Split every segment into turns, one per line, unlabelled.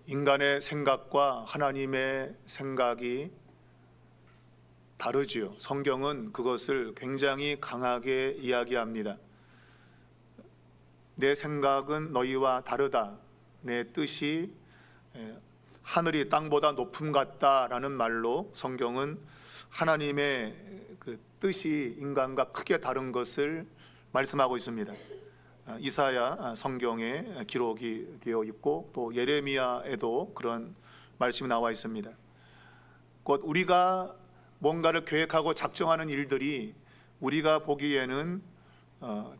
인간의 생각과 하나님의 생각이 다르지요. 성경은 그것을 굉장히 강하게 이야기합니다. 내 생각은 너희와 다르다. 내 뜻이 하늘이 땅보다 높음 같다라는 말로 성경은 하나님의 그 뜻이 인간과 크게 다른 것을 말씀하고 있습니다. 이사야 성경에 기록이 되어 있고 또 예레미야에도 그런 말씀이 나와 있습니다. 곧 우리가 뭔가를 계획하고 작정하는 일들이 우리가 보기에는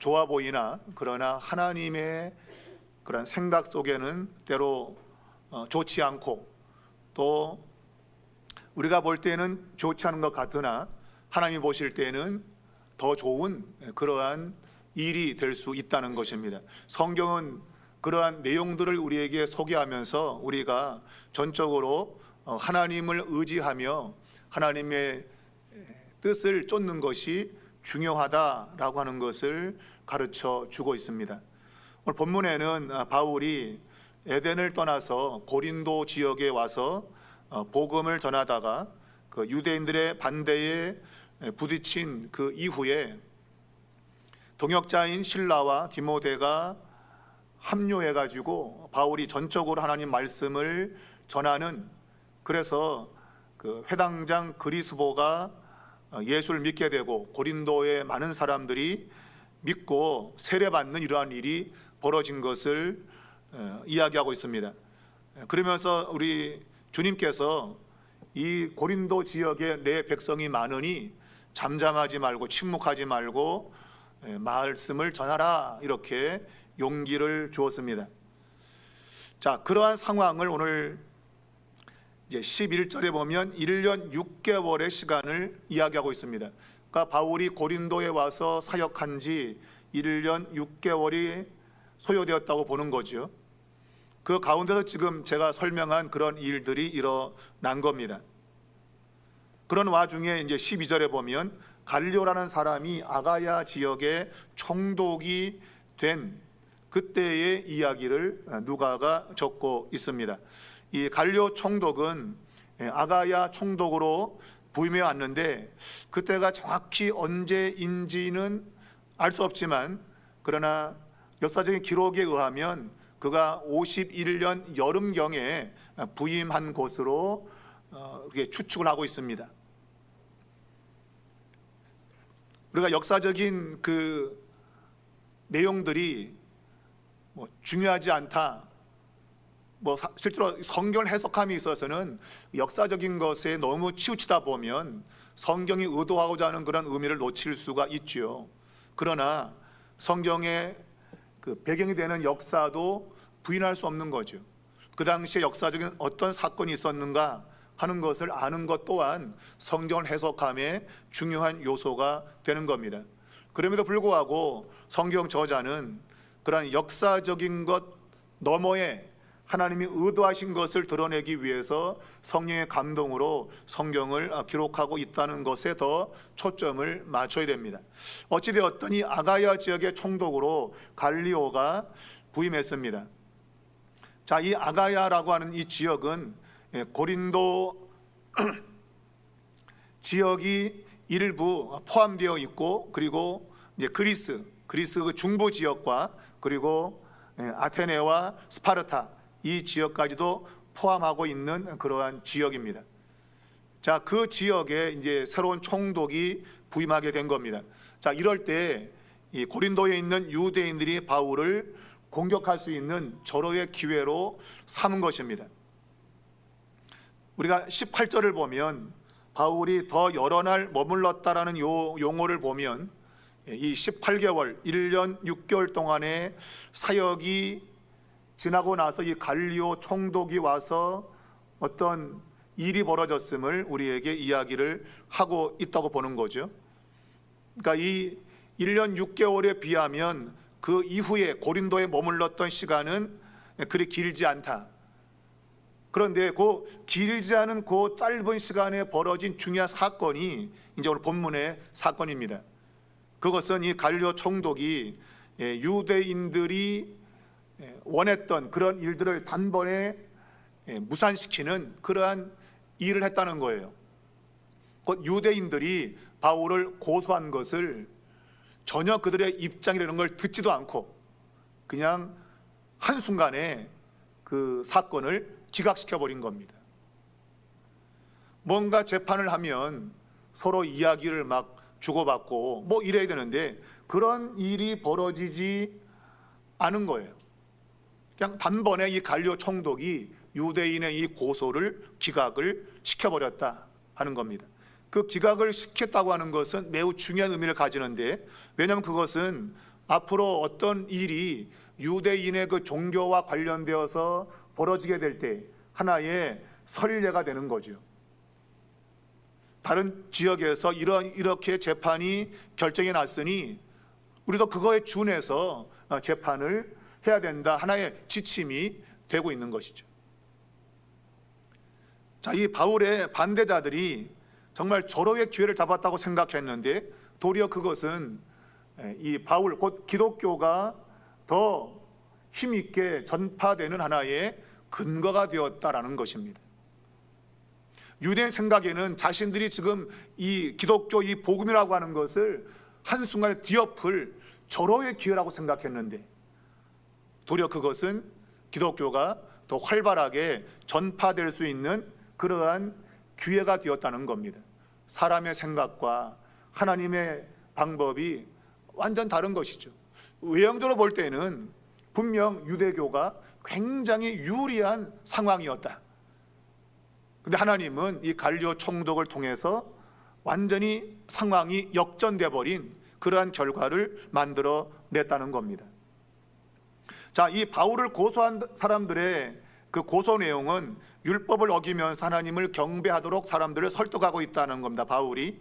좋아 보이나 그러나 하나님의 그런 생각 속에는 때로 좋지 않고 또 우리가 볼 때는 좋지 않은 것 같으나 하나님이 보실 때는 더 좋은 그러한 일이 될 수 있다는 것입니다. 성경은 그러한 내용들을 우리에게 소개하면서 우리가 전적으로 하나님을 의지하며 하나님의 뜻을 쫓는 것이 중요하다라고 하는 것을 가르쳐 주고 있습니다. 오늘 본문에는 바울이 에덴을 떠나서 고린도 지역에 와서 복음을 전하다가 그 유대인들의 반대에 부딪힌 그 이후에 동역자인 실라와 디모데가 합류해 가지고 바울이 전적으로 하나님 말씀을 전하는, 그래서 그 회당장 그리스보가 예수를 믿게 되고 고린도의 많은 사람들이 믿고 세례받는 이러한 일이 벌어진 것을 이야기하고 있습니다. 그러면서 우리 주님께서 이 고린도 지역에 내 백성이 많으니 잠잠하지 말고 침묵하지 말고 말씀을 전하라, 이렇게 용기를 주었습니다. 자, 그러한 상황을 오늘 이제 11절에 보면 1년 6개월의 시간을 이야기하고 있습니다. 그러니까 바울이 고린도에 와서 사역한 지 1년 6개월이 소요되었다고 보는 거죠. 그 가운데서 지금 제가 설명한 그런 일들이 일어난 겁니다. 그런 와중에 이제 12절에 보면 갈리오라는 사람이 아가야 지역에 총독이 된 그때의 이야기를 누가가 적고 있습니다. 이 갈리오 총독은 아가야 총독으로 부임해 왔는데 그때가 정확히 언제인지는 알 수 없지만 그러나 역사적인 기록에 의하면 그가 51년 여름경에 부임한 것으로 추측을 하고 있습니다. 우리가 역사적인 그 내용들이 중요하지 않다, 실제로 성경을 해석함에 있어서는 역사적인 것에 너무 치우치다 보면 성경이 의도하고자 하는 그런 의미를 놓칠 수가 있지요. 그러나 성경의 그 배경이 되는 역사도 부인할 수 없는 거죠. 그 당시에 역사적인 어떤 사건이 있었는가 하는 것을 아는 것 또한 성경을 해석함에 중요한 요소가 되는 겁니다. 그럼에도 불구하고 성경 저자는 그러한 역사적인 것 너머에 하나님이 의도하신 것을 드러내기 위해서 성령의 감동으로 성경을 기록하고 있다는 것에 더 초점을 맞춰야 됩니다. 어찌되었든 이 아가야 지역의 총독으로 갈리오가 부임했습니다. 자, 이 아가야라고 하는 이 지역은 고린도 지역이 일부 포함되어 있고, 그리고 이제 그리스 그 중부 지역과 그리고 아테네와 스파르타 이 지역까지도 포함하고 있는 그러한 지역입니다. 자, 그 지역에 이제 새로운 총독이 부임하게 된 겁니다. 자, 이럴 때 이 고린도에 있는 유대인들이 바울을 공격할 수 있는 절호의 기회로 삼은 것입니다. 우리가 18절을 보면 바울이 더 여러 날 머물렀다라는 용어를 보면 이 18개월 1년 6개월 동안의 사역이 지나고 나서 이 갈리오 총독이 와서 어떤 일이 벌어졌음을 우리에게 이야기를 하고 있다고 보는 거죠. 그러니까 이 1년 6개월에 비하면 그 이후에 고린도에 머물렀던 시간은 그리 길지 않다. 그런데 그 길지 않은 그 짧은 시간에 벌어진 중요한 사건이 이제 오늘 본문의 사건입니다. 그것은 이 갈리오 총독이 유대인들이 원했던 그런 일들을 단번에 무산시키는 그러한 일을 했다는 거예요. 곧 유대인들이 바울을 고소한 것을 전혀 그들의 입장이라는 걸 듣지도 않고 그냥 한순간에 그 사건을 기각시켜 버린 겁니다. 뭔가 재판을 하면 서로 이야기를 막 주고받고 뭐 이래야 되는데 그런 일이 벌어지지 않은 거예요. 그냥 단번에 이 갈리오 총독이 유대인의 이 고소를 기각을 시켜버렸다 하는 겁니다. 그 기각을 시켰다고 하는 것은 매우 중요한 의미를 가지는데, 왜냐하면 그것은 앞으로 어떤 일이 유대인의 그 종교와 관련되어서 벌어지게 될 때 하나의 선례가 되는 거죠. 다른 지역에서 이렇게 재판이 결정이 났으니 우리도 그거에 준해서 재판을 해야 된다, 하나의 지침이 되고 있는 것이죠. 자, 이 바울의 반대자들이 정말 절호의 기회를 잡았다고 생각했는데 도리어 그것은 이 바울, 곧 기독교가 더 힘있게 전파되는 하나의 근거가 되었다라는 것입니다. 유대인 생각에는 자신들이 지금 이 기독교 이 복음이라고 하는 것을 한순간에 뒤엎을 절호의 기회라고 생각했는데 도리어 그것은 기독교가 더 활발하게 전파될 수 있는 그러한 기회가 되었다는 겁니다. 사람의 생각과 하나님의 방법이 완전 다른 것이죠. 외형적으로 볼 때는 분명 유대교가 굉장히 유리한 상황이었다. 근데 하나님은 이 갈리오 총독을 통해서 완전히 상황이 역전돼 버린 그러한 결과를 만들어 냈다는 겁니다. 자, 이 바울을 고소한 사람들의 그 고소 내용은 율법을 어기면서 하나님을 경배하도록 사람들을 설득하고 있다는 겁니다, 바울이.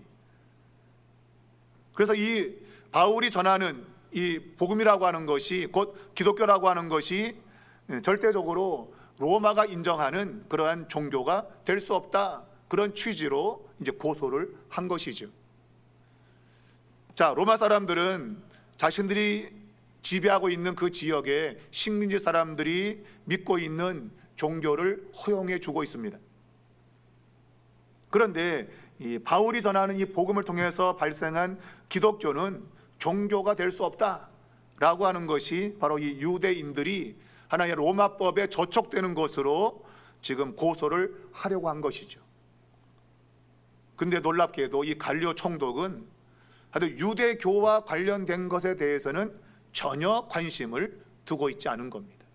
그래서 이 바울이 전하는 이 복음이라고 하는 것이, 곧 기독교라고 하는 것이 절대적으로 로마가 인정하는 그러한 종교가 될 수 없다, 그런 취지로 이제 고소를 한 것이죠. 자, 로마 사람들은 자신들이 지배하고 있는 그 지역에 식민지 사람들이 믿고 있는 종교를 허용해 주고 있습니다. 그런데 이 바울이 전하는 이 복음을 통해서 발생한 기독교는 종교가 될 수 없다라고 하는 것이 바로 이 유대인들이 하나의 로마법에 저촉되는 것으로 지금 고소를 하려고 한 것이죠. 근데 놀랍게도 이 갈리오 총독은 하여튼 유대교와 관련된 것에 대해서는 전혀 관심을 두고 있지 않은 겁니다.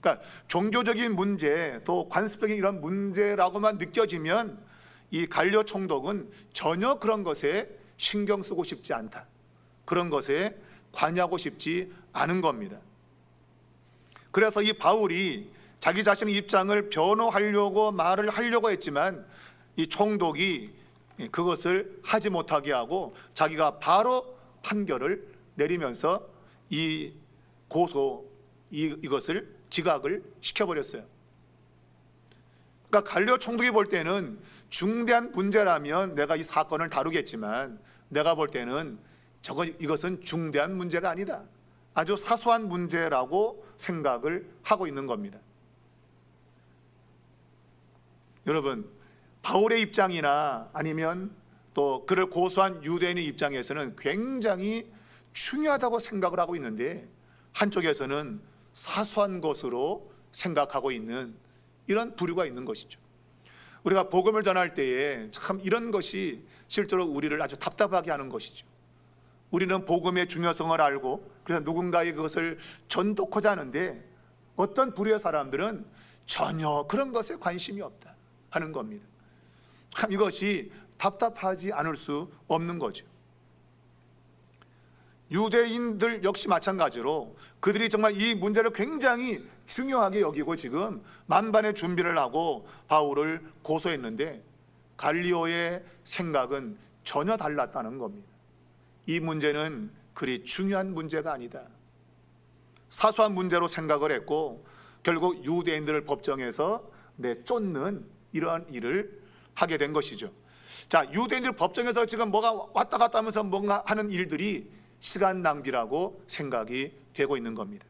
그러니까 종교적인 문제, 또 관습적인 이런 문제라고만 느껴지면 이 갈리오 총독은 전혀 그런 것에 신경 쓰고 싶지 않다, 그런 것에 관여하고 싶지 않은 겁니다. 그래서 이 바울이 자기 자신의 입장을 변호하려고 말을 하려고 했지만 이 총독이 그것을 하지 못하게 하고 자기가 바로 판결을 내리면서 이 고소 이것을 기각을 시켜버렸어요. 그러니까 갈리오 총독이 볼 때는 중대한 문제라면 내가 이 사건을 다루겠지만 내가 볼 때는 이것은 중대한 문제가 아니다, 아주 사소한 문제라고 생각을 하고 있는 겁니다. 여러분, 바울의 입장이나 아니면 또 그를 고소한 유대인의 입장에서는 굉장히 중요하다고 생각을 하고 있는데 한쪽에서는 사소한 것으로 생각하고 있는 이런 부류가 있는 것이죠. 우리가 복음을 전할 때에 참 이런 것이 실제로 우리를 아주 답답하게 하는 것이죠. 우리는 복음의 중요성을 알고 그래서 누군가의 그것을 전도하고자 하는데 어떤 부류의 사람들은 전혀 그런 것에 관심이 없다 하는 겁니다. 참 이것이 답답하지 않을 수 없는 거죠. 유대인들 역시 마찬가지로 그들이 정말 이 문제를 굉장히 중요하게 여기고 지금 만반의 준비를 하고 바울을 고소했는데 갈리오의 생각은 전혀 달랐다는 겁니다. 이 문제는 그리 중요한 문제가 아니다, 사소한 문제로 생각을 했고 결국 유대인들을 법정에서 내쫓는 이러한 일을 하게 된 것이죠. 자, 유대인들 법정에서 지금 뭐가 왔다 갔다 하면서 뭔가 하는 일들이 시간 낭비라고 생각이 되고 있는 겁니다.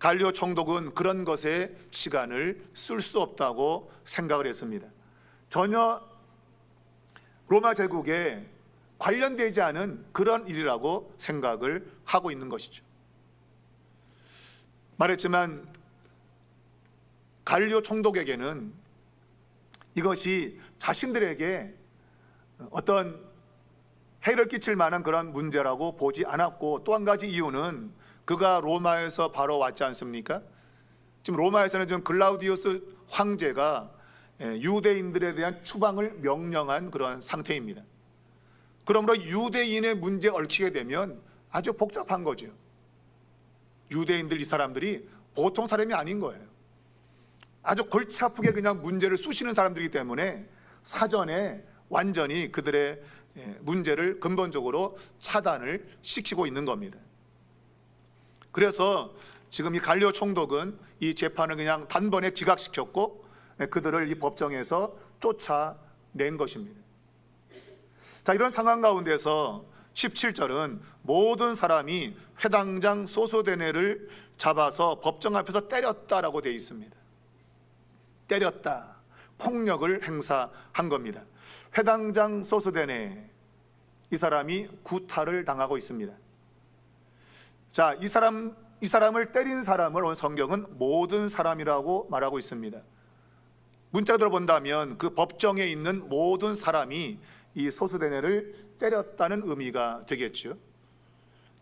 갈리오 총독은 그런 것에 시간을 쓸 수 없다고 생각을 했습니다. 전혀 로마 제국에 관련되지 않은 그런 일이라고 생각을 하고 있는 것이죠. 말했지만 갈리오 총독에게는 이것이 자신들에게 어떤 해를 끼칠 만한 그런 문제라고 보지 않았고, 또 한 가지 이유는 그가 로마에서 바로 왔지 않습니까? 지금 로마에서는 지금 글라우디우스 황제가 유대인들에 대한 추방을 명령한 그런 상태입니다. 그러므로 유대인의 문제에 얽히게 되면 아주 복잡한 거죠. 유대인들, 이 사람들이 보통 사람이 아닌 거예요. 아주 골치 아프게 그냥 문제를 쑤시는 사람들이기 때문에 사전에 완전히 그들의 문제를 근본적으로 차단을 시키고 있는 겁니다. 그래서 지금 이 갈리오 총독은 이 재판을 그냥 단번에 기각시켰고 그들을 이 법정에서 쫓아낸 것입니다. 자, 이런 상황 가운데서 17절은 모든 사람이 회당장 소소데네를 잡아서 법정 앞에서 때렸다라고 되어 있습니다. 때렸다, 폭력을 행사한 겁니다. 회당장 소소데네, 이 사람이 구타를 당하고 있습니다. 자, 이 사람을 때린 사람을 오늘 성경은 모든 사람이라고 말하고 있습니다. 문자로 본다면 그 법정에 있는 모든 사람이 이 소소데네를 때렸다는 의미가 되겠죠.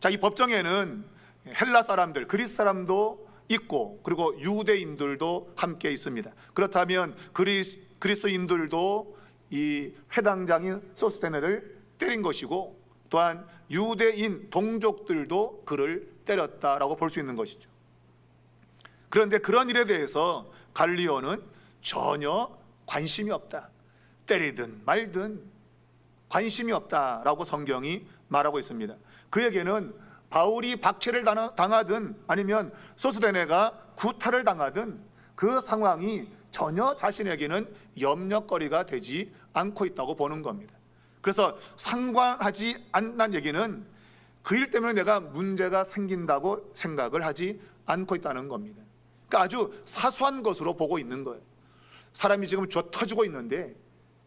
자, 이 법정에는 헬라 사람들, 그리스 사람도 있고, 그리고 유대인들도 함께 있습니다. 그렇다면 그리스인들도 이 회당장인 소스테네를 때린 것이고, 또한 유대인 동족들도 그를 때렸다라고 볼 수 있는 것이죠. 그런데 그런 일에 대해서 갈리오는 전혀 관심이 없다, 때리든 말든 관심이 없다라고 성경이 말하고 있습니다. 그에게는 바울이 박해를 당하든 아니면 소스데네가 구타를 당하든 그 상황이 전혀 자신에게는 염려거리가 되지 않고 있다고 보는 겁니다. 그래서 상관하지 않는 얘기는 그 일 때문에 내가 문제가 생긴다고 생각을 하지 않고 있다는 겁니다. 그러니까 아주 사소한 것으로 보고 있는 거예요. 사람이 지금 쥐어 터지고 있는데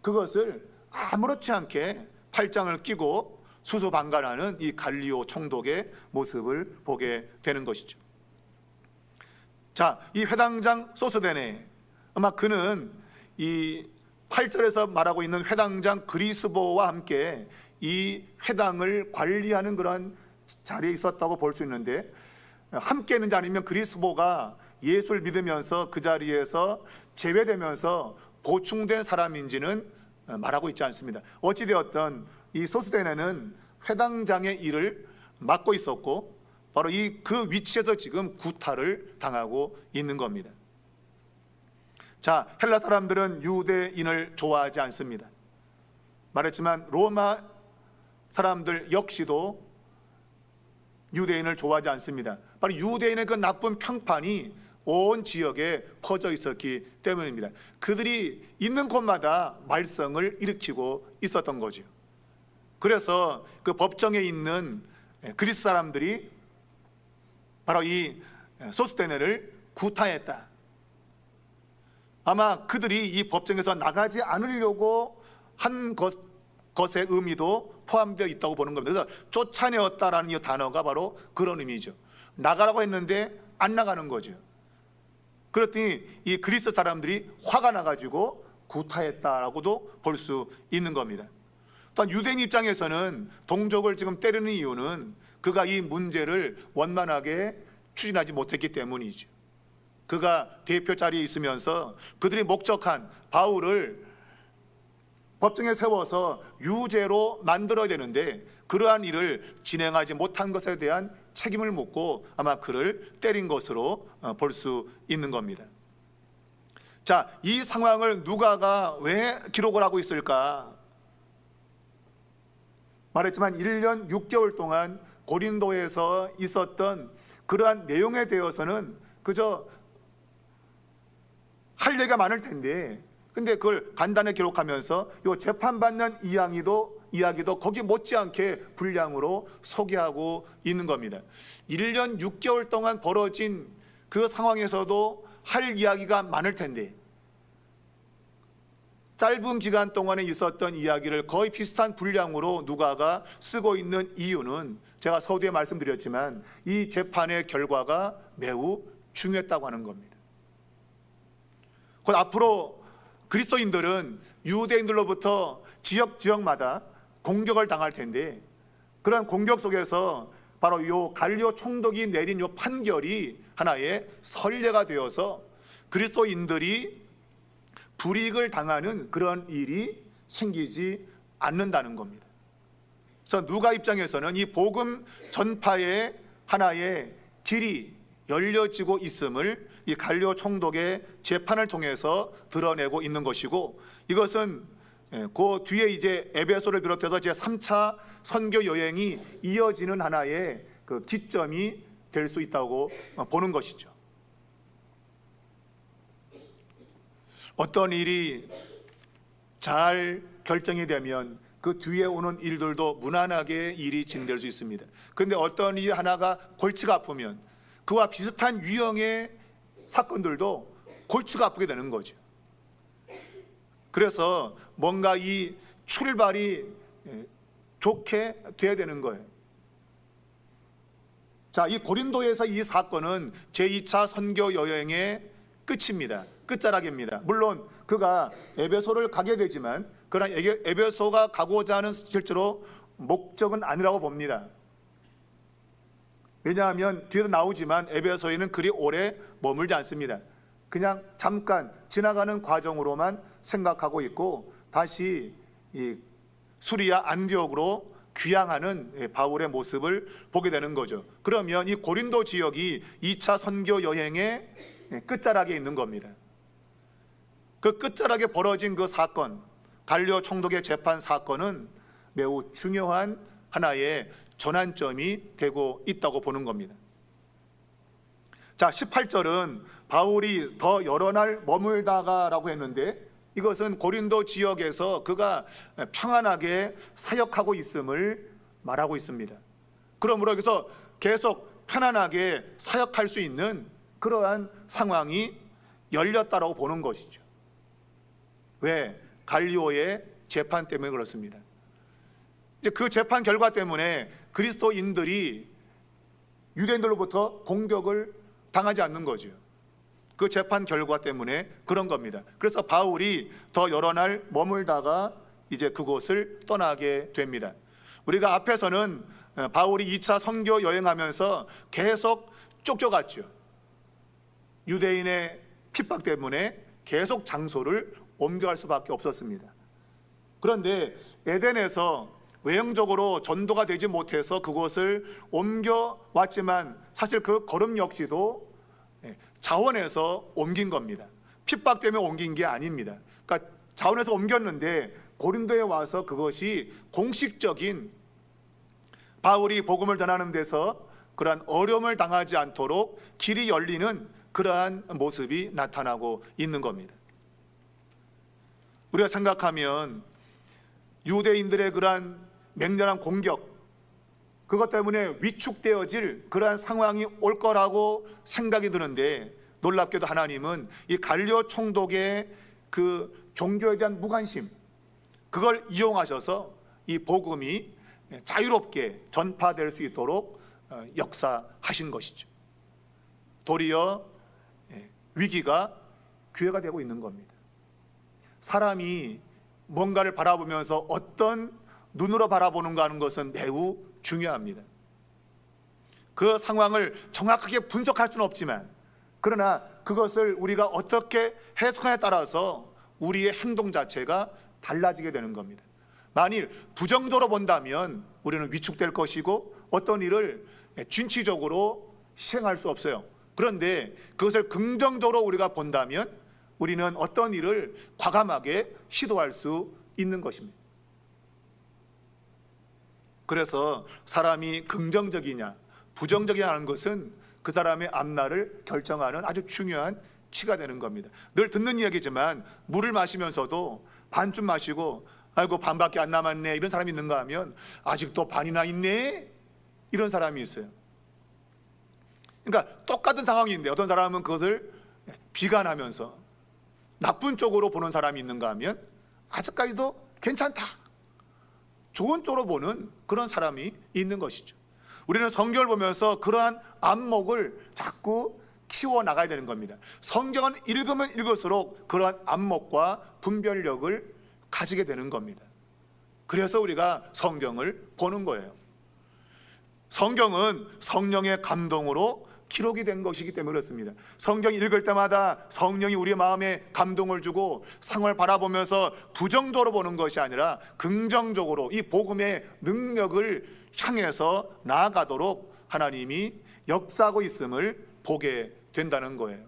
그것을 아무렇지 않게 팔짱을 끼고 수수방관하는 이 갈리오 총독의 모습을 보게 되는 것이죠. 자, 이 회당장 소스데네, 아마 그는 이 8절에서 말하고 있는 회당장 그리스보와 함께 이 회당을 관리하는 그런 자리에 있었다고 볼 수 있는데, 함께 있는지 아니면 그리스보가 예수를 믿으면서 그 자리에서 제외되면서 보충된 사람인지는 말하고 있지 않습니다. 어찌되었든 이 소스데네는 회당장의 일을 맡고 있었고, 바로 그 위치에서 지금 구타를 당하고 있는 겁니다. 자, 헬라 사람들은 유대인을 좋아하지 않습니다. 말했지만 로마 사람들 역시도 유대인을 좋아하지 않습니다. 바로 유대인의 그 나쁜 평판이 온 지역에 퍼져 있었기 때문입니다. 그들이 있는 곳마다 말썽을 일으키고 있었던 거죠. 그래서 그 법정에 있는 그리스 사람들이 바로 이 소스데네를 구타했다. 아마 그들이 이 법정에서 나가지 않으려고 한 것의 의미도 포함되어 있다고 보는 겁니다. 그래서 쫓아내었다라는 이 단어가 바로 그런 의미죠. 나가라고 했는데 안 나가는 거죠. 그랬더니 이 그리스 사람들이 화가 나가지고 구타했다라고도 볼 수 있는 겁니다. 또한 유대인 입장에서는 동족을 지금 때리는 이유는 그가 이 문제를 원만하게 추진하지 못했기 때문이죠. 그가 대표 자리에 있으면서 그들이 목적한 바울을 법정에 세워서 유죄로 만들어야 되는데 그러한 일을 진행하지 못한 것에 대한 책임을 묻고 아마 그를 때린 것으로 볼 수 있는 겁니다. 자, 이 상황을 누가가 왜 기록을 하고 있을까? 말했지만 1년 6개월 동안 고린도에서 있었던 그러한 내용에 대해서는 그저 할 얘기가 많을 텐데, 근데 그걸 간단히 기록하면서 요 재판받는 이야기도 거기 못지않게 분량으로 소개하고 있는 겁니다. 1년 6개월 동안 벌어진 그 상황에서도 할 이야기가 많을 텐데 짧은 기간 동안에 있었던 이야기를 거의 비슷한 분량으로 누가가 쓰고 있는 이유는 제가 서두에 말씀드렸지만 이 재판의 결과가 매우 중요했다고 하는 겁니다. 곧 앞으로 그리스도인들은 유대인들로부터 지역마다 공격을 당할 텐데 그런 공격 속에서 바로 이 갈리오 총독이 내린 이 판결이 하나의 선례가 되어서 그리스도인들이 불이익을 당하는 그런 일이 생기지 않는다는 겁니다. 그래서 누가 입장에서는 이 복음 전파의 하나의 길이 열려지고 있음을 이 갈리오 총독의 재판을 통해서 드러내고 있는 것이고, 이것은 그 뒤에 이제 에베소를 비롯해서 제 3차 선교 여행이 이어지는 하나의 그 기점이 될 수 있다고 보는 것이죠. 어떤 일이 잘 결정이 되면 그 뒤에 오는 일들도 무난하게 일이 진행될 수 있습니다. 그런데 어떤 일 하나가 골치가 아프면 그와 비슷한 유형의 사건들도 골치가 아프게 되는 거죠. 그래서 뭔가 이 출발이 좋게 돼야 되는 거예요. 자, 이 고린도에서 이 사건은 제2차 선교 여행의 끝입니다. 끝자락입니다. 물론 그가 에베소를 가게 되지만 그러나 에베소가 가고자 하는 실제로 목적은 아니라고 봅니다. 왜냐하면 뒤에도 나오지만 에베소에는 그리 오래 머물지 않습니다. 그냥 잠깐 지나가는 과정으로만 생각하고 있고 다시 이 수리아 안디옥으로 귀향하는 바울의 모습을 보게 되는 거죠. 그러면 이 고린도 지역이 2차 선교 여행의 끝자락에 있는 겁니다. 그 끝자락에 벌어진 그 사건, 갈리오 총독의 재판 사건은 매우 중요한 하나의 전환점이 되고 있다고 보는 겁니다. 자, 18절은 바울이 더 여러 날 머물다가라고 했는데 이것은 고린도 지역에서 그가 평안하게 사역하고 있음을 말하고 있습니다. 그러므로 여기서 계속 편안하게 사역할 수 있는 그러한 상황이 열렸다라고 보는 것이죠. 왜? 갈리오의 재판 때문에 그렇습니다. 이제 그 재판 결과 때문에 그리스도인들이 유대인들로부터 공격을 당하지 않는 거죠. 그 재판 결과 때문에 그런 겁니다. 그래서 바울이 더 여러 날 머물다가 이제 그곳을 떠나게 됩니다. 우리가 앞에서는 바울이 2차 선교 여행하면서 계속 쫓겨갔죠. 유대인의 핍박 때문에 계속 장소를 옮겨갈 수밖에 없었습니다. 그런데 에덴에서 외형적으로 전도가 되지 못해서 그곳을 옮겨왔지만 사실 그 걸음 역시도 자원에서 옮긴 겁니다. 핍박 때문에 옮긴 게 아닙니다. 그러니까 자원에서 옮겼는데 고린도에 와서 그것이 공식적인 바울이 복음을 전하는 데서 그러한 어려움을 당하지 않도록 길이 열리는 그러한 모습이 나타나고 있는 겁니다. 우리가 생각하면 유대인들의 그러한 맹렬한 공격, 그것 때문에 위축되어질 그러한 상황이 올 거라고 생각이 드는데 놀랍게도 하나님은 이 갈리오 총독의 그 종교에 대한 무관심, 그걸 이용하셔서 이 복음이 자유롭게 전파될 수 있도록 역사하신 것이죠. 도리어 위기가 기회가 되고 있는 겁니다. 사람이 뭔가를 바라보면서 어떤 눈으로 바라보는가 하는 것은 매우 중요합니다. 그 상황을 정확하게 분석할 수는 없지만 그러나 그것을 우리가 어떻게 해석하냐에 따라서 우리의 행동 자체가 달라지게 되는 겁니다. 만일 부정적으로 본다면 우리는 위축될 것이고 어떤 일을 진취적으로 시행할 수 없어요. 그런데 그것을 긍정적으로 우리가 본다면 우리는 어떤 일을 과감하게 시도할 수 있는 것입니다. 그래서 사람이 긍정적이냐 부정적이냐 하는 것은 그 사람의 앞날을 결정하는 아주 중요한 키가 되는 겁니다. 늘 듣는 이야기지만 물을 마시면서도 반쯤 마시고 아이고 반밖에 안 남았네 이런 사람이 있는가 하면 아직도 반이나 있네 이런 사람이 있어요. 그러니까 똑같은 상황인데 어떤 사람은 그것을 비관하면서 나쁜 쪽으로 보는 사람이 있는가 하면 아직까지도 괜찮다, 좋은 쪽으로 보는 그런 사람이 있는 것이죠. 우리는 성경을 보면서 그러한 안목을 자꾸 키워나가야 되는 겁니다. 성경은 읽으면 읽을수록 그러한 안목과 분별력을 가지게 되는 겁니다. 그래서 우리가 성경을 보는 거예요. 성경은 성령의 감동으로 기록이 된 것이기 때문에 그렇습니다. 성경 읽을 때마다 성령이 우리 마음에 감동을 주고 상황을 바라보면서 부정적으로 보는 것이 아니라 긍정적으로 이 복음의 능력을 향해서 나아가도록 하나님이 역사하고 있음을 보게 된다는 거예요.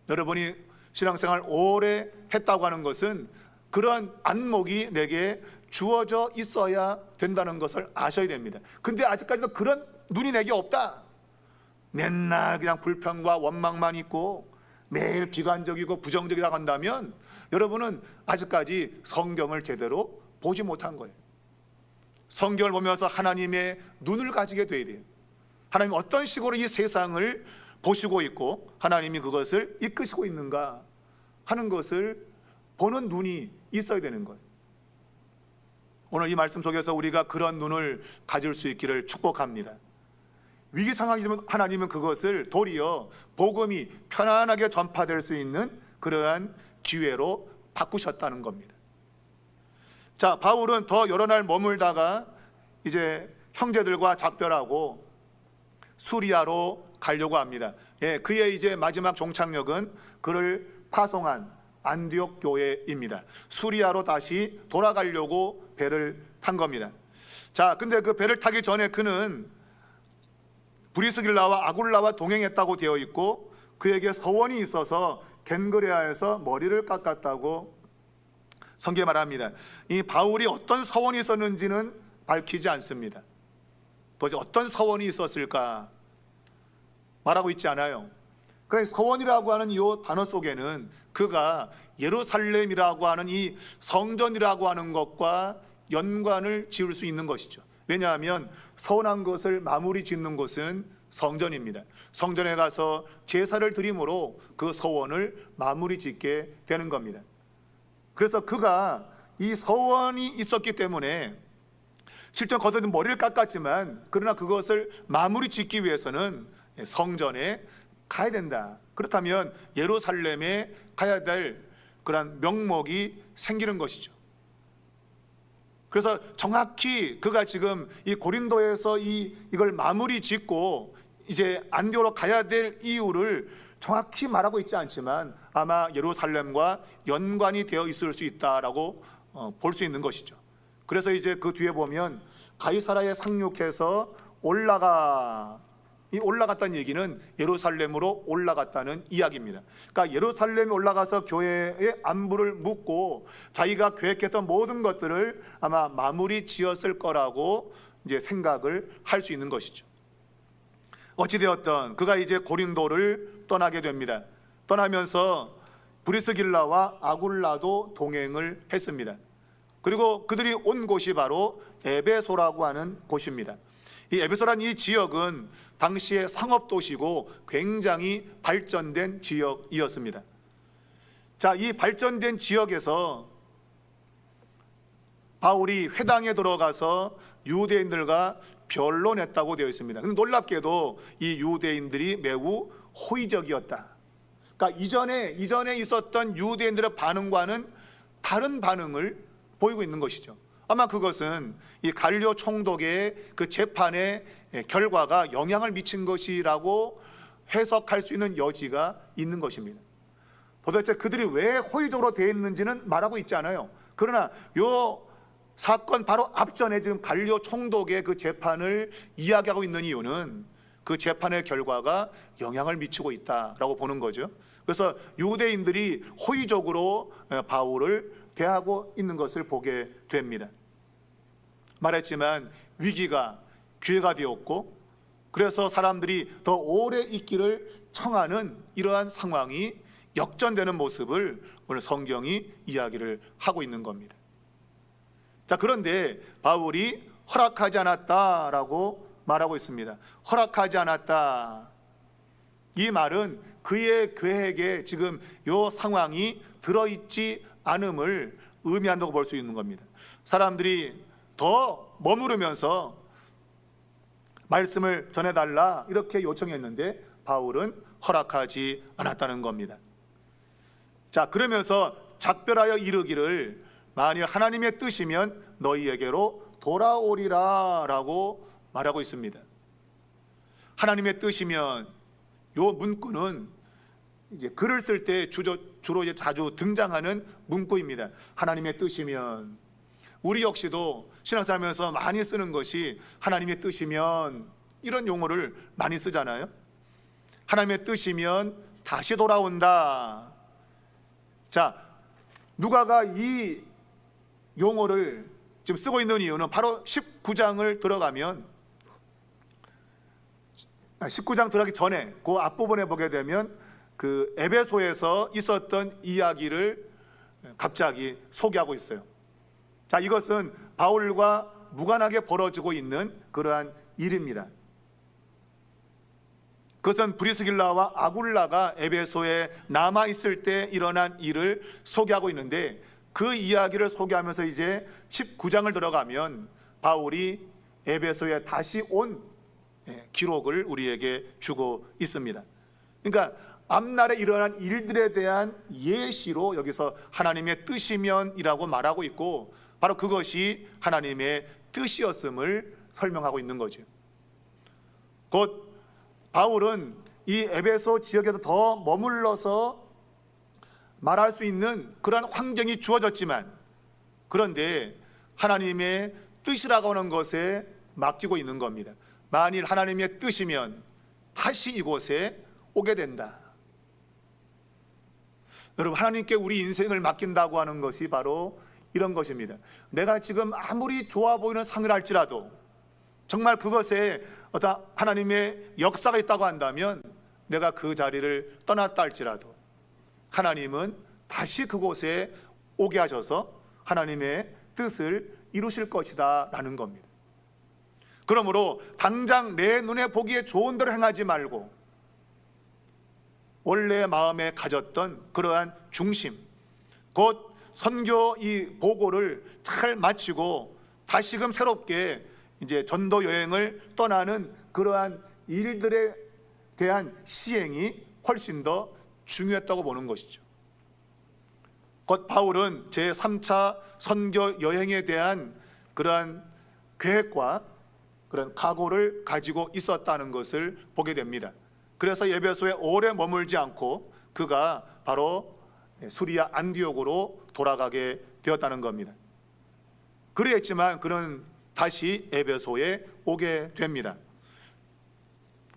여러분이 신앙생활 오래 했다고 하는 것은 그런 안목이 내게 주어져 있어야 된다는 것을 아셔야 됩니다. 근데 아직까지도 그런 눈이 내게 없다, 맨날 그냥 불평과 원망만 있고 매일 비관적이고 부정적이라고 한다면 여러분은 아직까지 성경을 제대로 보지 못한 거예요. 성경을 보면서 하나님의 눈을 가지게 돼야 돼요. 하나님 어떤 식으로 이 세상을 보시고 있고 하나님이 그것을 이끄시고 있는가 하는 것을 보는 눈이 있어야 되는 거예요. 오늘 이 말씀 속에서 우리가 그런 눈을 가질 수 있기를 축복합니다. 위기 상황이지만 하나님은 그것을 도리어 복음이 편안하게 전파될 수 있는 그러한 기회로 바꾸셨다는 겁니다. 자, 바울은 더 여러 날 머물다가 이제 형제들과 작별하고 수리아로 가려고 합니다. 그의 이제 마지막 종착역은 그를 파송한 안디옥 교회입니다. 수리아로 다시 돌아가려고 배를 탄 겁니다. 자, 근데 그 배를 타기 전에 그는 브리스길라와 아굴라와 동행했다고 되어 있고 그에게 서원이 있어서 겐그레아에서 머리를 깎았다고 성경에 말합니다. 이 바울이 어떤 서원이 있었는지는 밝히지 않습니다. 도대체 어떤 서원이 있었을까 말하고 있지 않아요. 그래서 서원이라고 하는 이 단어 속에는 그가 예루살렘이라고 하는 이 성전이라고 하는 것과 연관을 지을 수 있는 것이죠. 왜냐하면 서원한 것을 마무리 짓는 곳은 성전입니다. 성전에 가서 제사를 드림으로 그 서원을 마무리 짓게 되는 겁니다. 그래서 그가 이 서원이 있었기 때문에 실제 겉으로는 머리를 깎았지만 그러나 그것을 마무리 짓기 위해서는 성전에 가야 된다. 그렇다면 예루살렘에 가야 될 그런 명목이 생기는 것이죠. 그래서 정확히 그가 지금 이 고린도에서 이걸 마무리 짓고 이제 안디옥으로 가야 될 이유를 정확히 말하고 있지 않지만 아마 예루살렘과 연관이 되어 있을 수 있다라고 볼 수 있는 것이죠. 그래서 이제 그 뒤에 보면 가이사라에 상륙해서 올라갔다는 얘기는 예루살렘으로 올라갔다는 이야기입니다. 그러니까 예루살렘에 올라가서 교회의 안부를 묻고 자기가 계획했던 모든 것들을 아마 마무리 지었을 거라고 이제 생각을 할 수 있는 것이죠. 어찌되었던 그가 이제 고린도를 떠나게 됩니다. 떠나면서 브리스길라와 아굴라도 동행을 했습니다. 그리고 그들이 온 곳이 바로 에베소라고 하는 곳입니다. 이 에베소라는 이 지역은 당시의 상업도시고 굉장히 발전된 지역이었습니다. 자, 이 발전된 지역에서 바울이 회당에 들어가서 유대인들과 변론했다고 되어 있습니다. 근데 놀랍게도 이 유대인들이 매우 호의적이었다. 그러니까 이전에 있었던 유대인들의 반응과는 다른 반응을 보이고 있는 것이죠. 아마 그것은 이 갈리오 총독의 그 재판의 결과가 영향을 미친 것이라고 해석할 수 있는 여지가 있는 것입니다. 도대체 그들이 왜 호의적으로 되어 있는지는 말하고 있지 않아요. 그러나 요 사건 바로 앞전에 지금 갈리오 총독의 그 재판을 이야기하고 있는 이유는 그 재판의 결과가 영향을 미치고 있다라고 보는 거죠. 그래서 유대인들이 호의적으로 바울을 대하고 있는 것을 보게 됩니다. 말했지만 위기가 기회가 되었고 그래서 사람들이 더 오래 있기를 청하는 이러한 상황이 역전되는 모습을 오늘 성경이 이야기를 하고 있는 겁니다. 자, 그런데 바울이 허락하지 않았다라고 말하고 있습니다. 허락하지 않았다. 이 말은 그의 계획에 지금 이 상황이 들어있지 않음을 의미한다고 볼 수 있는 겁니다. 사람들이 더 머무르면서 말씀을 전해달라 이렇게 요청했는데 바울은 허락하지 않았다는 겁니다. 자, 그러면서 작별하여 이르기를 만일 하나님의 뜻이면 너희에게로 돌아오리라 라고 말하고 있습니다. 하나님의 뜻이면 요 문구는 이제 글을 쓸 때 주로 이제 자주 등장하는 문구입니다. 하나님의 뜻이면. 우리 역시도 신앙생활하면서 많이 쓰는 것이 하나님의 뜻이면 이런 용어를 많이 쓰잖아요. 하나님의 뜻이면 다시 돌아온다. 자, 누가가 이 용어를 지금 쓰고 있는 이유는 바로 19장을 들어가면 19장 들어가기 전에 그 앞부분에 보게 되면 그 에베소에서 있었던 이야기를 갑자기 소개하고 있어요. 자, 이것은 바울과 무관하게 벌어지고 있는 그러한 일입니다. 그것은 브리스길라와 아굴라가 에베소에 남아 있을 때 일어난 일을 소개하고 있는데 그 이야기를 소개하면서 이제 19장을 들어가면 바울이 에베소에 다시 온 기록을 우리에게 주고 있습니다. 그러니까 앞날에 일어난 일들에 대한 예시로 여기서 하나님의 뜻이면이라고 말하고 있고 바로 그것이 하나님의 뜻이었음을 설명하고 있는 거죠. 곧 바울은 이 에베소 지역에도 더 머물러서 말할 수 있는 그러한 환경이 주어졌지만 그런데 하나님의 뜻이라고 하는 것에 맡기고 있는 겁니다. 만일 하나님의 뜻이면 다시 이곳에 오게 된다. 여러분, 하나님께 우리 인생을 맡긴다고 하는 것이 바로 이런 것입니다. 내가 지금 아무리 좋아 보이는 상을 할지라도 정말 그것에 어떤 하나님의 역사가 있다고 한다면 내가 그 자리를 떠났다 할지라도 하나님은 다시 그곳에 오게 하셔서 하나님의 뜻을 이루실 것이다 라는 겁니다. 그러므로 당장 내 눈에 보기에 좋은 대로 행하지 말고 원래 마음에 가졌던 그러한 중심, 곧 선교 이 보고를 잘 마치고 다시금 새롭게 이제 전도 여행을 떠나는 그러한 일들에 대한 시행이 훨씬 더 중요했다고 보는 것이죠. 곧 바울은 제3차 선교 여행에 대한 그러한 계획과 그런 각오를 가지고 있었다는 것을 보게 됩니다. 그래서 에베소에 오래 머물지 않고 그가 바로 수리아 안디옥으로 돌아가게 되었다는 겁니다. 그랬지만 그는 다시 에베소에 오게 됩니다.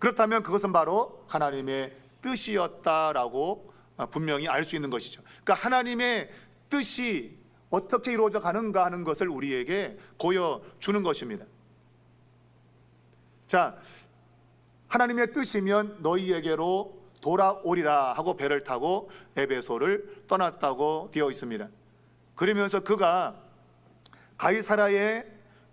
그렇다면 그것은 바로 하나님의 뜻이었다라고 분명히 알 수 있는 것이죠. 그러니까 하나님의 뜻이 어떻게 이루어져 가는가 하는 것을 우리에게 보여주는 것입니다. 자, 하나님의 뜻이면 너희에게로 돌아오리라 하고 배를 타고 에베소를 떠났다고 되어 있습니다. 그러면서 그가 가이사라에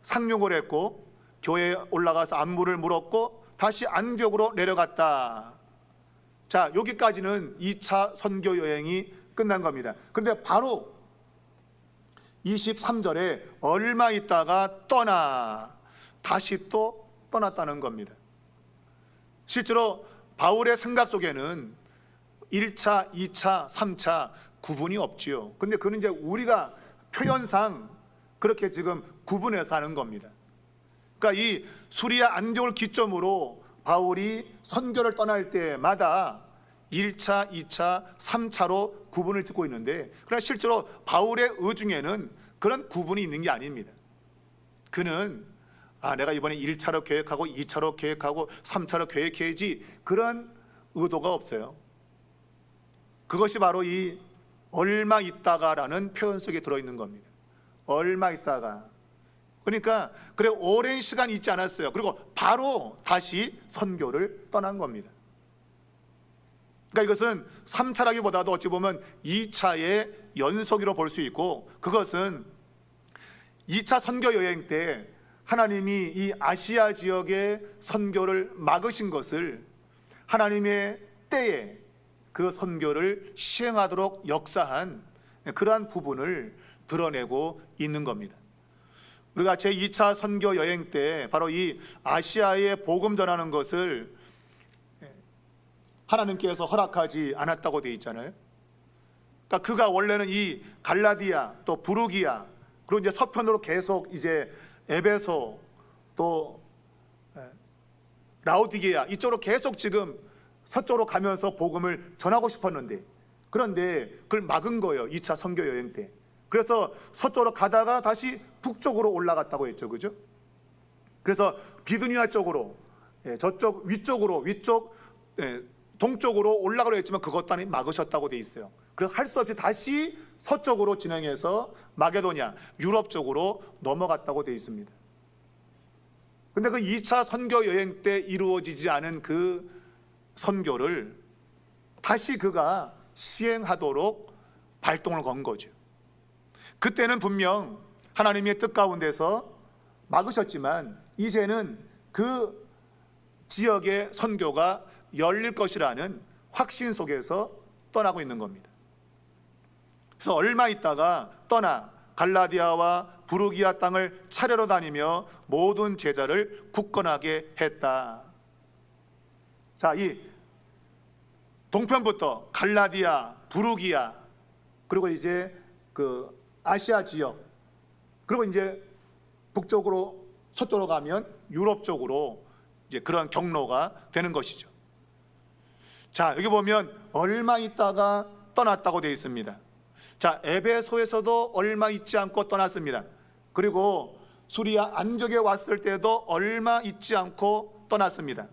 상륙을 했고 교회에 올라가서 안부를 물었고 다시 안디옥으로 내려갔다. 자, 여기까지는 2차 선교 여행이 끝난 겁니다. 그런데 바로 23절에 얼마 있다가 다시 또 떠났다는 겁니다. 실제로 바울의 생각 속에는 1차, 2차, 3차 구분이 없지요. 근데 그는 이제 우리가 표현상 그렇게 지금 구분해서 하는 겁니다. 그러니까 이 수리아 안디옥을 기점으로 바울이 선교를 떠날 때마다 1차, 2차, 3차로 구분을 짓고 있는데 그러나 실제로 바울의 의중에는 그런 구분이 있는 게 아닙니다. 그는 내가 이번에 1차로 계획하고 2차로 계획하고 3차로 계획해야지 그런 의도가 없어요. 그것이 바로 이 얼마 있다가라는 표현 속에 들어있는 겁니다. 얼마 있다가. 그러니까 그래 오랜 시간 있지 않았어요. 그리고 바로 다시 선교를 떠난 겁니다. 그러니까 이것은 3차라기보다도 어찌 보면 2차의 연속이라고 볼 수 있고 그것은 2차 선교 여행 때 하나님이 이 아시아 지역의 선교를 막으신 것을 하나님의 때에 그 선교를 시행하도록 역사한 그러한 부분을 드러내고 있는 겁니다. 우리가 제2차 선교 여행 때 바로 이 아시아에 복음 전하는 것을 하나님께서 허락하지 않았다고 되어 있잖아요. 그러니까 그가 원래는 이 갈라디아 또 부르기아 그리고 이제 서편으로 계속 이제 에베소 또 라오디게아 이쪽으로 계속 지금 서쪽으로 가면서 복음을 전하고 싶었는데, 그런데 그걸 막은 거예요. 2차 선교 여행 때. 그래서 서쪽으로 가다가 다시 북쪽으로 올라갔다고 했죠. 그죠? 그래서 비두니아 쪽으로 저쪽 위쪽 동쪽으로 올라가려 했지만 그것 또한 막으셨다고 돼 있어요. 그래서 할 수 없이 다시 서쪽으로 진행해서 마게도냐 유럽 쪽으로 넘어갔다고 돼 있습니다. 근데 그 2차 선교 여행 때 이루어지지 않은 그 선교를 다시 그가 시행하도록 발동을 건 거죠. 그때는 분명 하나님의 뜻 가운데서 막으셨지만 이제는 그 지역의 선교가 열릴 것이라는 확신 속에서 떠나고 있는 겁니다. 그래서 얼마 있다가 떠나 갈라디아와 부르기아 땅을 차례로 다니며 모든 제자를 굳건하게 했다. 자, 이 동편부터 갈라디아, 부르기아, 그리고 이제 그 아시아 지역, 그리고 이제 북쪽으로 서쪽으로 가면 유럽 쪽으로 이제 그런 경로가 되는 것이죠. 자, 여기 보면 얼마 있다가 떠났다고 되어 있습니다. 자, 에베소에서도 얼마 있지 않고 떠났습니다. 그리고 수리아 안디옥에 왔을 때도 얼마 있지 않고 떠났습니다.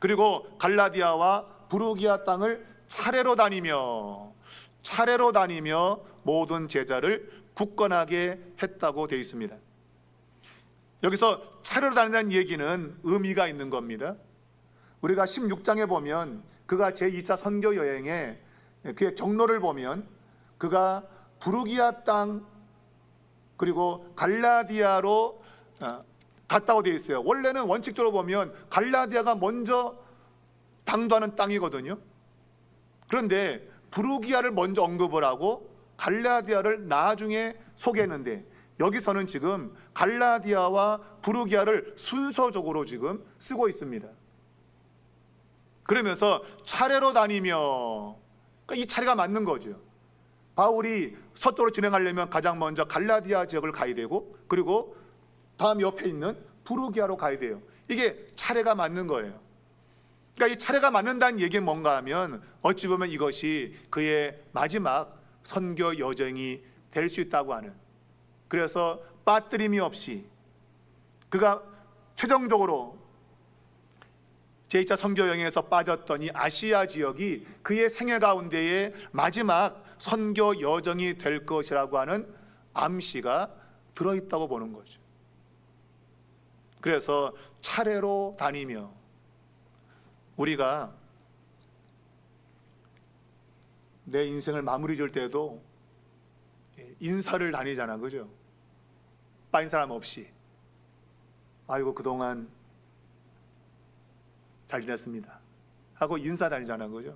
그리고 갈라디아와 부르기아 땅을 차례로 다니며 모든 제자를 굳건하게 했다고 되어 있습니다. 여기서 차례로 다닌다는 얘기는 의미가 있는 겁니다. 우리가 16장에 보면 그가 제2차 선교 여행에 그의 경로를 보면 그가 부르기아 땅 그리고 갈라디아로 갔다고 되어 있어요. 원래는 원칙적으로 보면 갈라디아가 먼저 당도하는 땅이거든요. 그런데 부르기아를 먼저 언급을 하고 갈라디아를 나중에 소개했는데, 여기서는 지금 갈라디아와 부르기아를 순서적으로 지금 쓰고 있습니다. 그러면서 차례로 다니며, 그러니까 이 차례가 맞는 거죠. 바울이 서쪽으로 진행하려면 가장 먼저 갈라디아 지역을 가야 되고, 그리고 다음 옆에 있는 부르기아로 가야 돼요. 이게 차례가 맞는 거예요. 그러니까 이 차례가 맞는다는 얘기는 뭔가 하면 어찌 보면 이것이 그의 마지막 선교 여정이 될 수 있다고 하는, 그래서 빠뜨림이 없이 그가 최종적으로 제2차 선교 여행에서 빠졌던 이 아시아 지역이 그의 생애 가운데의 마지막 선교 여정이 될 것이라고 하는 암시가 들어있다고 보는 거죠. 그래서 차례로 다니며, 우리가 내 인생을 마무리 줄 때도 인사를 다니잖아, 그죠? 빠진 사람 없이. 아이고 그동안 잘 지냈습니다 하고 인사 다니잖아, 그죠?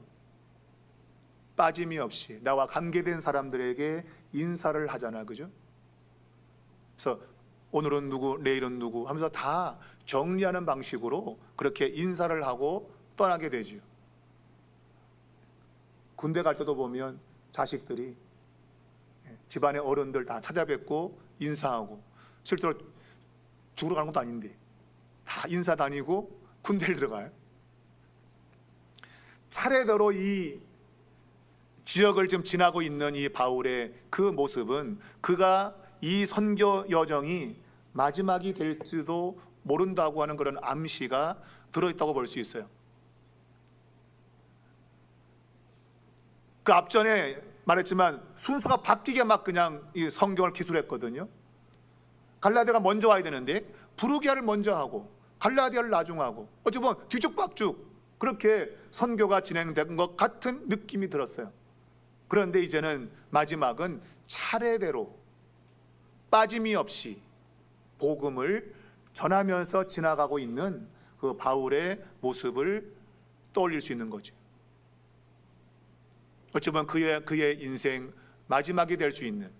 빠짐이 없이 나와 관계된 사람들에게 인사를 하잖아, 그죠? 그래서 오늘은 누구, 내일은 누구 하면서 다 정리하는 방식으로 그렇게 인사를 하고 떠나게 되죠. 군대 갈 때도 보면 자식들이 집안의 어른들 다 찾아뵙고 인사하고, 실제로 죽으러 가는 것도 아닌데 다 인사 다니고 군대를 들어가요. 차례대로 이 지역을 지금 지나고 있는 이 바울의 그 모습은 그가 이 선교 여정이 마지막이 될지도 모른다고 하는 그런 암시가 들어있다고 볼 수 있어요. 그 앞전에 말했지만 순서가 바뀌게 막 그냥 이 성경을 기술했거든요. 갈라디아가 먼저 와야 되는데 부르기아를 먼저 하고 갈라디아를 나중하고, 어찌 보면 뒤죽박죽 그렇게 선교가 진행된 것 같은 느낌이 들었어요. 그런데 이제는 마지막은 차례대로 빠짐이 없이 복음을 전하면서 지나가고 있는 그 바울의 모습을 떠올릴 수 있는 거죠. 어찌 보면 그의 인생 마지막이 될 수 있는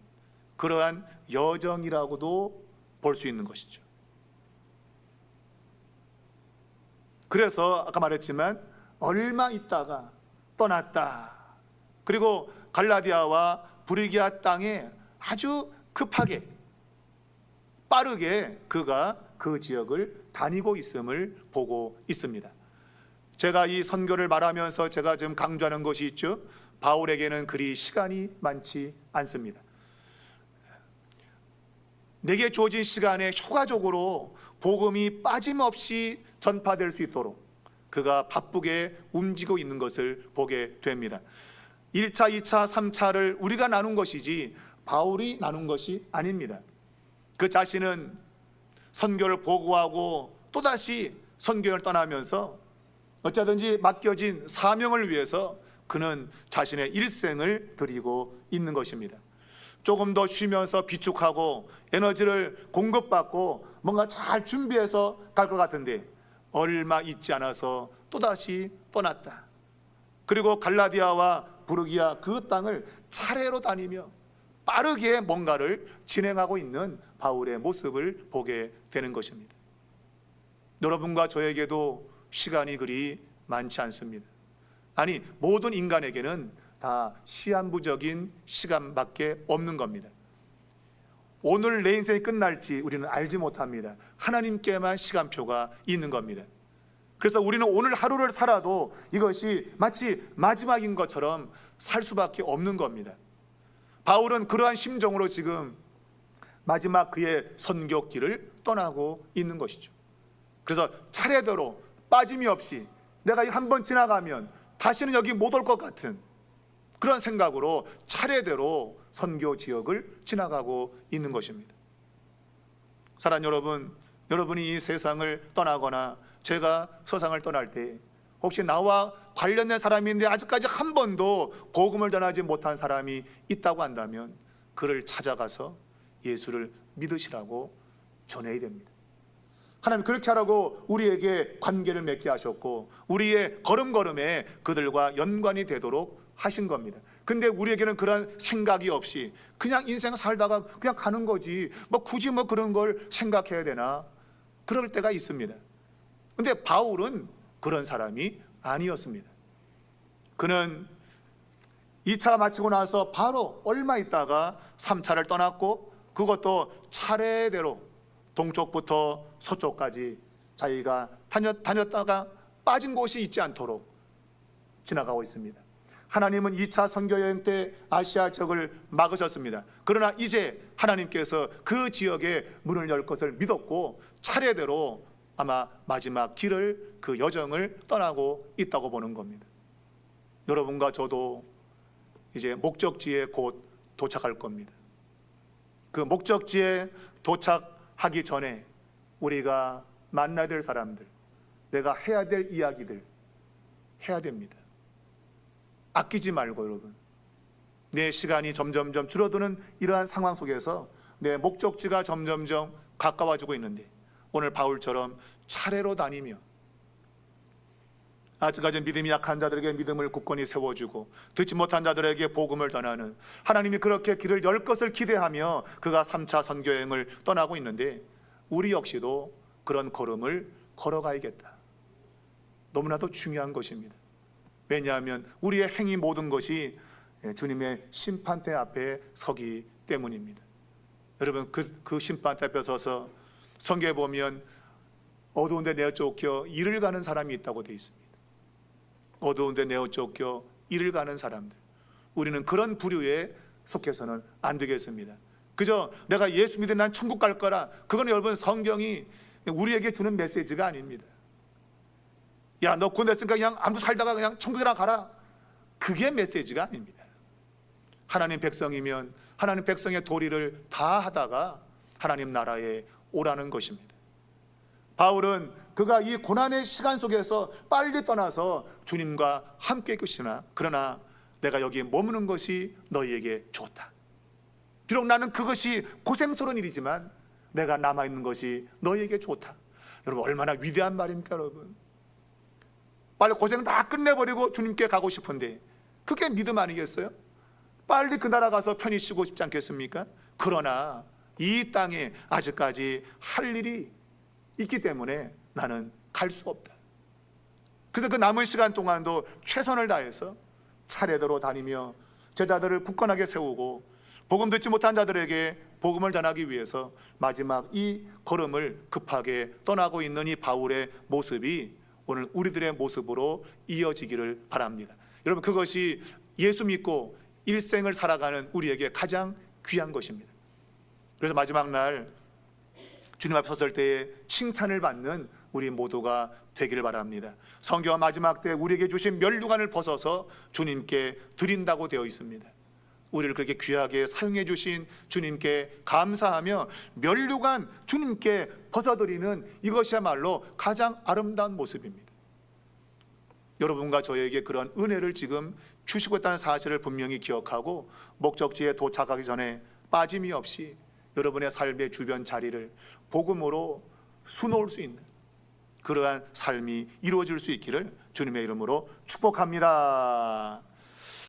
그러한 여정이라고도 볼 수 있는 것이죠. 그래서 아까 말했지만 얼마 있다가 떠났다. 그리고 갈라디아와 브리기아 땅에 아주 급하게 빠르게 그가 그 지역을 다니고 있음을 보고 있습니다. 제가 이 선교를 말하면서 제가 지금 강조하는 것이 있죠. 바울에게는 그리 시간이 많지 않습니다. 내게 주어진 시간에 효과적으로 복음이 빠짐없이 전파될 수 있도록 그가 바쁘게 움직이고 있는 것을 보게 됩니다. 1차, 2차, 3차를 우리가 나눈 것이지 바울이 나눈 것이 아닙니다. 그 자신은 선교를 보고하고 또다시 선교를 떠나면서 어쩌든지 맡겨진 사명을 위해서 그는 자신의 일생을 드리고 있는 것입니다. 조금 더 쉬면서 비축하고 에너지를 공급받고 뭔가 잘 준비해서 갈 것 같은데 얼마 있지 않아서 또다시 떠났다. 그리고 갈라디아와 부르기아 그 땅을 차례로 다니며 빠르게 뭔가를 진행하고 있는 바울의 모습을 보게 되는 것입니다. 여러분과 저에게도 시간이 그리 많지 않습니다. 아니, 모든 인간에게는 다 시한부적인 시간밖에 없는 겁니다. 오늘 내 인생이 끝날지 우리는 알지 못합니다. 하나님께만 시간표가 있는 겁니다. 그래서 우리는 오늘 하루를 살아도 이것이 마치 마지막인 것처럼 살 수밖에 없는 겁니다. 바울은 그러한 심정으로 지금 마지막 그의 선교길을 떠나고 있는 것이죠. 그래서 차례대로 빠짐이 없이 내가 한 번 지나가면 다시는 여기 못 올 것 같은 그런 생각으로 차례대로 선교 지역을 지나가고 있는 것입니다. 사랑하는 여러분, 여러분이 이 세상을 떠나거나 제가 세상을 떠날 때 혹시 나와 관련된 사람인데 아직까지 한 번도 복음을 전하지 못한 사람이 있다고 한다면 그를 찾아가서 예수를 믿으시라고 전해야 됩니다. 하나님 그렇게 하라고 우리에게 관계를 맺게 하셨고 우리의 걸음걸음에 그들과 연관이 되도록 하신 겁니다. 근데 우리에게는 그런 생각이 없이 그냥 인생 살다가 그냥 가는 거지 굳이 그런 걸 생각해야 되나 그럴 때가 있습니다. 근데 바울은 그런 사람이 아니었습니다. 그는 2차 마치고 나서 바로 얼마 있다가 3차를 떠났고 그것도 차례대로 동쪽부터 서쪽까지 자기가 다녔다가 빠진 곳이 있지 않도록 지나가고 있습니다. 하나님은 2차 선교여행 때 아시아 지역을 막으셨습니다. 그러나 이제 하나님께서 그 지역에 문을 열 것을 믿었고 차례대로 아마 마지막 길을 그 여정을 떠나고 있다고 보는 겁니다. 여러분과 저도 이제 목적지에 곧 도착할 겁니다. 그 목적지에 도착하기 전에 우리가 만나야 될 사람들, 내가 해야 될 이야기들 해야 됩니다. 아끼지 말고 여러분, 내 시간이 점점점 줄어드는 이러한 상황 속에서 내 목적지가 점점점 가까워지고 있는데 오늘 바울처럼 차례로 다니며 아직까지 믿음이 약한 자들에게 믿음을 굳건히 세워주고 듣지 못한 자들에게 복음을 전하는 하나님이 그렇게 길을 열 것을 기대하며 그가 3차 선교여행을 떠나고 있는데 우리 역시도 그런 걸음을 걸어가야겠다. 너무나도 중요한 것입니다. 왜냐하면 우리의 행위 모든 것이 주님의 심판대 앞에 서기 때문입니다. 여러분 그 심판대 앞에 서서 성경에 보면 어두운 데 내어 쫓겨 이를 가는 사람이 있다고 되어 있습니다. 어두운 데 내어 쫓겨 이를 가는 사람들, 우리는 그런 부류에 속해서는 안 되겠습니다. 그저 내가 예수 믿으면 난 천국 갈 거라, 그건 여러분 성경이 우리에게 주는 메시지가 아닙니다. 야, 너 구원 됐으니까 그냥 아무 살다가 그냥 천국이나 가라, 그게 메시지가 아닙니다. 하나님 백성이면 하나님 백성의 도리를 다 하다가 하나님 나라에 오라는 것입니다. 바울은 그가 이 고난의 시간 속에서 빨리 떠나서 주님과 함께 있으나 그러나 내가 여기에 머무는 것이 너희에게 좋다. 비록 나는 그것이 고생스러운 일이지만 내가 남아있는 것이 너희에게 좋다. 여러분 얼마나 위대한 말입니까 여러분. 빨리 고생 다 끝내버리고 주님께 가고 싶은데 그게 믿음 아니겠어요? 빨리 그 나라 가서 편히 쉬고 싶지 않겠습니까? 그러나 이 땅에 아직까지 할 일이 있기 때문에 나는 갈 수 없다. 그래서 그 남은 시간 동안도 최선을 다해서 차례대로 다니며 제자들을 굳건하게 세우고 복음 듣지 못한 자들에게 복음을 전하기 위해서 마지막 이 걸음을 급하게 떠나고 있는 이 바울의 모습이 오늘 우리들의 모습으로 이어지기를 바랍니다. 여러분, 그것이 예수 믿고 일생을 살아가는 우리에게 가장 귀한 것입니다. 그래서 마지막 날 주님 앞에 섰을 때에 칭찬을 받는 우리 모두가 되기를 바랍니다. 성경은 마지막 때 우리에게 주신 면류관을 벗어서 주님께 드린다고 되어 있습니다. 우리를 그렇게 귀하게 사용해 주신 주님께 감사하며 면류관 주님께 벗어드리는 이것이야말로 가장 아름다운 모습입니다. 여러분과 저에게 그런 은혜를 지금 주시고 있다는 사실을 분명히 기억하고 목적지에 도착하기 전에 빠짐이 없이 여러분의 삶의 주변 자리를 복음으로 수놓을 수 있는 그러한 삶이 이루어질 수 있기를 주님의 이름으로 축복합니다.